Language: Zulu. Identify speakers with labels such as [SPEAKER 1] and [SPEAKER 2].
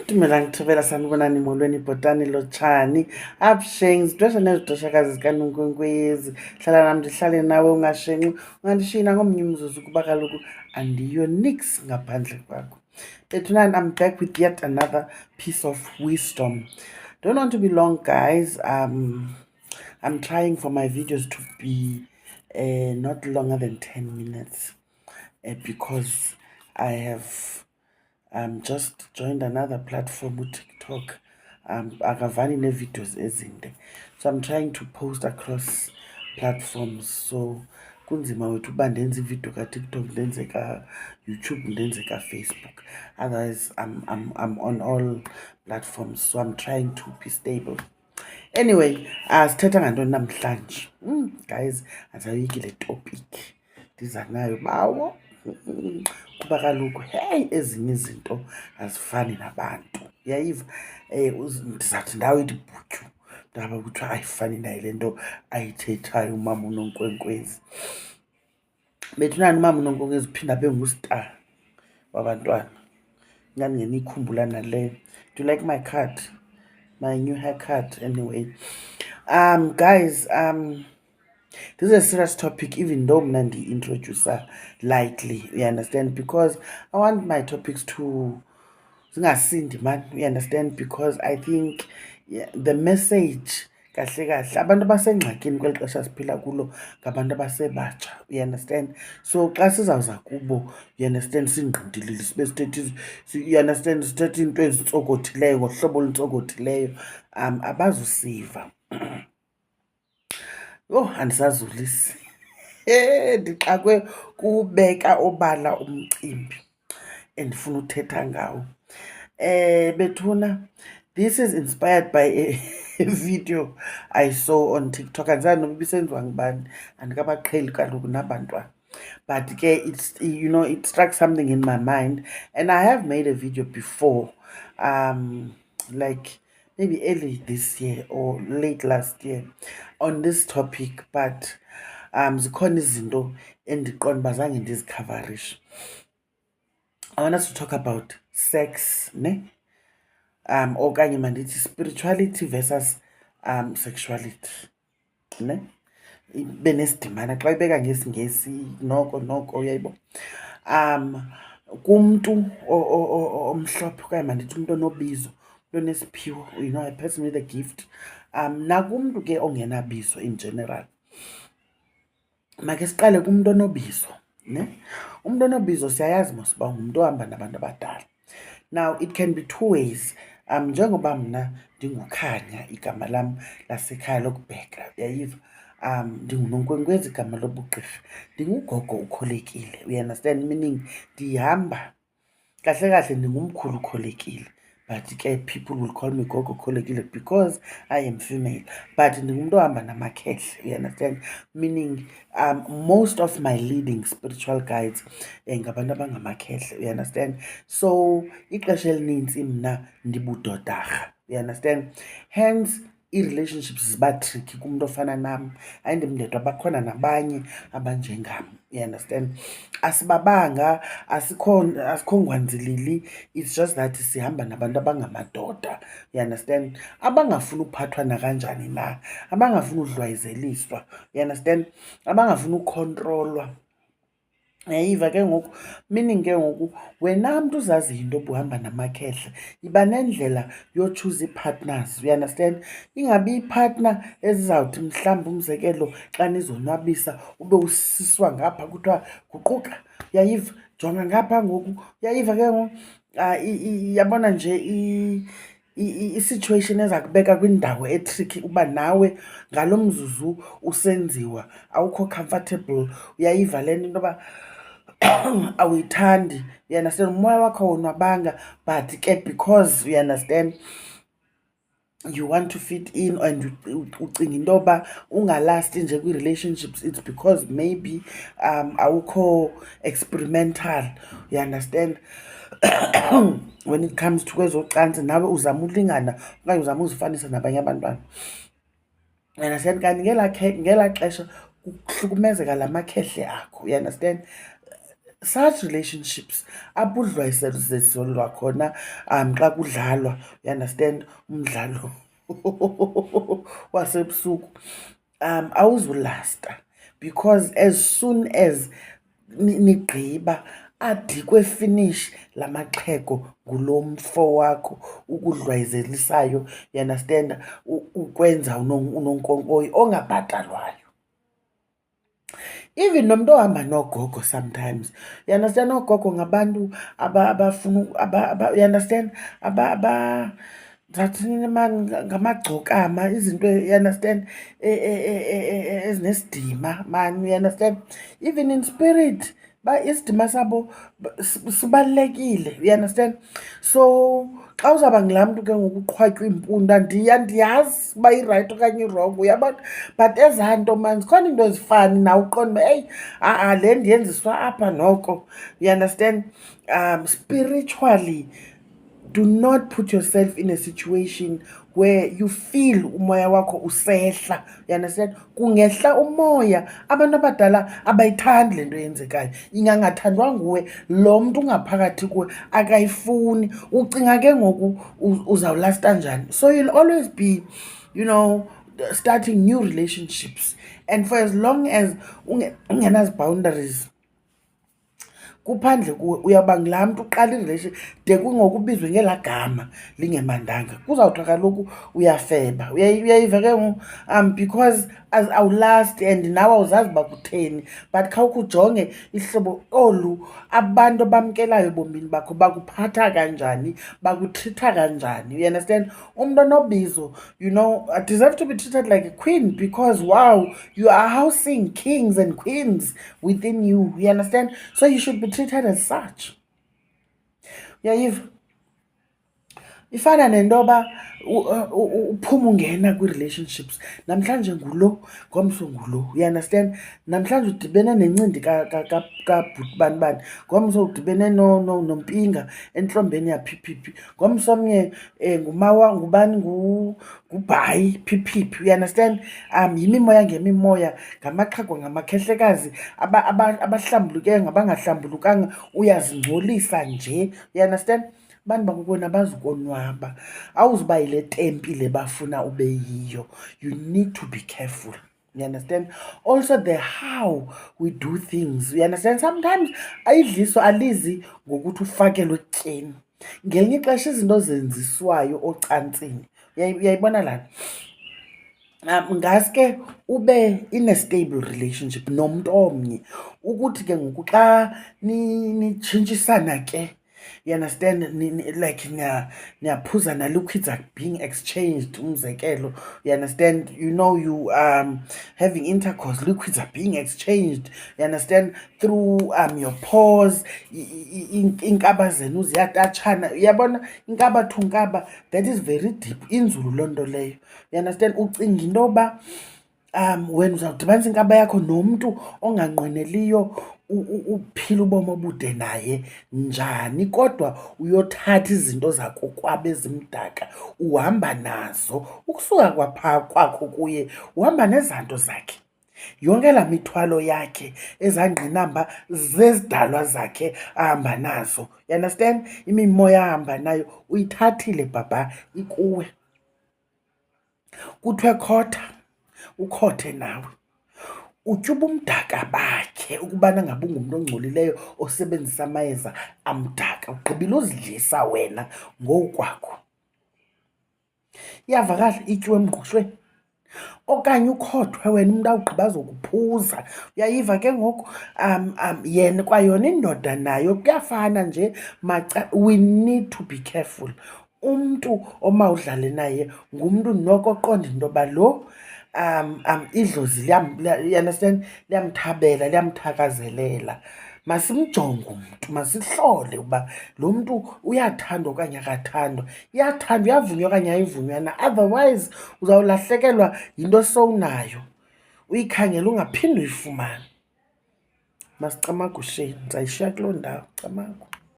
[SPEAKER 1] Tumela ngithobela sanibonani molweni bhotani lotshani abshengs dwesha nezidosakazi zikaNonkwenkwezi hlala nami ndihlale nawe ungashenxi ungandishina ngomnye umzuzu kuba kaloku andiyo nix ngaphandle kwakho. Bethunani, I'm back with yet another piece of wisdom. Don't want to be long, guys. I'm trying for my videos to be not longer than 10 minutes because I have just joined another platform with TikTok. Akavani ne-videos ezinde. So I'm trying to post across platforms. So kunzima wethu uba ndenze ividiyo ka-TikTok, ndenze ka-YouTube, ndenze ka-Facebook. Otherwise, I'm on all platforms. So I'm trying to be stable. Anyway, sithetha ngantoni namhlanje? Guys, azayiki le topic ndiza nayo bawo. Kuba kaloku hey, ezinye izinto azifani nabantu. Uyayiva? Ndizawuthi ndawithi bhutyu ndaba kuthiwa ayifani nayo le nto ayithethayo umama uNonkwenkwezi. Bethunani umama uNonkwenkwezi uphinda abe ngustar wabantwana. Ngani ngenikhumbula naleyo. Do you like my cut? My new haircut anyway. Guys, this is a serious topic, even though Mnandi introduce lightly, you understand, because I want my topics to zingasindi man, you understand, because I think the message kahle kahle abantu abasengxakini kweli xesha siphila kulo ngabantu abasebatsha, you understand. So xa sizawuza kubo, you understand, singqindilili sibe sithethe, you understand, sithethe into ezintsokothileyo ngohlobo oluntsonkothileyo, abazusiva. Yho, andisazulisi. Ndixakwe kubeka obala umcimbi endifuna uthetha ngawo. Bethuna, this is inspired by a video I saw on TikTok. Andizazi noba ibisenziwa ngubani, andikabaqheli kaloku nabantwana. But it's, you know, it struck something in my mind, and I have made a video before, like maybe early this year or late last year on this topic, but zikhona izinto endiqonda uba zange ndizikhavarish. I want us to talk about sex, ne? Okanye mandithi spirituality versus sexuality, ne? Ibe nesidimana xa ibeka ngesingesi noko uyayibo. Kumntu omhlophe okanye mandithi umntu onobizo, umntu onesiphiwo, you know, a person with a gift, nakumntu ke ongenabizo in general. Make siqale kumntu onobizo, ne? Umntu onobizo siyayazi mos uba ngumntu ohamba nabantu abadala. Now it can be two ways. Njengoba mna ndingukhanya igama lam lasekhaya lokubheka, uyayiva, ndinguNonkwenkwezi igama lobugqirha, ndingugogo ukholekile, you understand, meaning ndihamba kahle kahle ndingumkhulu ukholekile, but ke people will call me gogo ukholekile because I am female, but ndingumntu ohamba namakhehle, you understand, meaning most of my leading spiritual guides ngabantu abangamakhehle, you understand. So ixesha elinintsi mna ndibudodarha, you understand, hence ii-relationships ziba tricky kumntu ofana nam. Ayindimndedwa, bakhona nabanye abanjengam, you understand. Asibabanga, asikho ngwanzilili, it's just that sihamba nabantu abangamadoda, you understand, abangafuni ukuphathwa nakanjani na, abangafuni udlwayizeliswa, you understand, abangafuni ukontrolwa. Yayiva ke ngoku, meaning ke ngoku wena mntu uzaziyo into obuhamba namakhehle, yiba nendlela yotshuza ii-partners, you understand. Ingabi ipartner ezizawuthi mhlawumbi umzekelo xa nizonwabisa ube usiswa ngapha kuthiwa guquka, uyayiva, jonga ngapha ngoku, uyayiva ke ngoku. Yabona nje i-situation eza kubeka kwindawo etricky uba nawe ngalo mzuzu usenziwa awukho comfortable, uyayiva le nto into yoba awuyithandi, you understand, umoya wakho awonwabanga, but ke because, you understand, you want to fit in and ucinga into yoba ungalasti nje kwii-relationships, it's because maybe awukho experimental, you understand. When it comes to kwezocantsi nawe uzama ulingana okanye uzama uzifanisa nabanye abantwana, you understand. Kanti ngelaa xesha kuhlukumezeka la makhehle akho, you understand. such relationships apho udlwayiselwa khona xa kudlalwa, you understand, umdlalo wasebusuku, awuzulasta, because as soon as nigqiba adikwe finish la maxhego ngulo mfo wakho ukudlwayizelisayo, you understand, ukwenza unonkonkoli ongabhatalwayo. Even nomuntu ohamba nogogo sometimes, you understand, ogogo ngabantu abafuna you understand, zathini mani, ngamagcokama, izinto, you understand, ezinesidima mani, you understand, even in spirit isidima sabo sibalulekile, you understand. So xa uzawuba ngulaa mntu ke ngoku uqhwatywa iimpunda, andiyazi uba irayithi okanye irongo, uyabona, but ezaa nto mani zikhona iinto ezifani nawe uqonda uba eyi le ndiyenziswa apha noko, you understand. Spiritually, do not put yourself in a situation where you feel umoya wakho usehla, you understand. Kungehla umoya, abantu abadala abayithandi le nto yenzekayo, ingangathandwa nguwe, lo mntu ungaphakathi kuwe akayifuni, ucinga ke ngoku uzawulasta njani. So you'll always be, you know, starting new relationships, and for as long as ungenazi-boundaries kuphandle kuwe, uyawuba ngulaa mntu uqala irelation de kungoku ubizwe ngelaa gama lingemandanga, kuzawuthiwa kaloku uyafeba, uyayiva ke ngoku, because awulasti and nawe awuzazi uba kutheni. But khawukhe ujonge ihlobo olu abantu abamkelayo ebomini bakho bakuphatha kanjani, bakutritha kanjani, you understand. Umntu onobizo, you know, deserve to be treated like a queen, because wow, you are housing kings and queens within you, you understand. So you should be treated as such. Uyayiva, ifana nento yoba uphuma ungena kwii-relationships, namhlanje ngulo ngomso ngulo, you understand. Namhlanje udibene nencindi kabhuti bani, ngomso udibene nompinga entlombeni yaphiphipi, ngomso omnye ngubani, ngubhayi phiphipi, you understand. Yimimoya ngemimoya, ngamaxhego ngamakhehlekazi, abahlambulukeyo ngabangahlambulukanga, uyazingcolisa nje, you understand. Abantu bakokwenu abazukonwaba, awuzuba yile tempile bafuna ube yiyo. You need to be careful, you understand. Also the how we do things, you understand. Sometimes idliso alizi ngokuthi ufakelwe etyeni, ngelinye ixesha izinto zenziswayo ocantsini, uyayibona laa nto. Ngaske ube in a stable relationship nomntu omnye, ukuthi ke ngoku xa nitshintshisana ke, you understand, like niyaphuzana, liquids are being exchanged, umzekelo, you understand, you know, you having intercourse, liquids are being exchanged, you understand, through your pores, iinkaba zenu ziyatatshana, uyabona, inkaba to nkaba, that is very deep, inzulu loo nto leyo, you understand. Ucinga into yoba wena uzawudibanisa inkaba yakho nomntu onganqweneliyo uphila ubomi obude naye njani, kodwa uyothatha izinto zakokwabo ezimdaka uhamba nazo. Ukusuka kwaphaa kwakho kuye uhamba nezanto zakhe, yonke laa mithwalo yakhe, ezangqinamba zezidalwa zakhe ahamba nazo, you understand. Imimoya ahamba nayo uyithathile bhabha, ikuwe. Kuthiwe khotha, ukhothe nawe, utyuba umdaka bakhe ukubana ngabe ungumntu ongcolileyo osebenzisa amayeza amdaka, ugqibile uzidlisa wena ngokwakho. Iyavakala ityiwe emngqushweni, okanye ukhothwe wena umntu awugqiba azokuphuza, uyayiva ke ngoku. Yena kwayona indoda nayo kuyafana nje maca. We need to be careful. Umntu omawudlale naye ngumntu noko oqonda into yoba lo idlozi you understand, liyamthabela, liyamthakazelela. Masimjonge umntu, masihlole uba lo mntu uyathandwa okanye akathandwa. Iyathandwa, iyavunywa okanye ayivunywa na, otherwise uzawulahlekelwa yinto sowunayo, uyikhangele ungaphinde uyifumane. Masicamagusheni, ndizayishiya kuloo ndawo, camagu.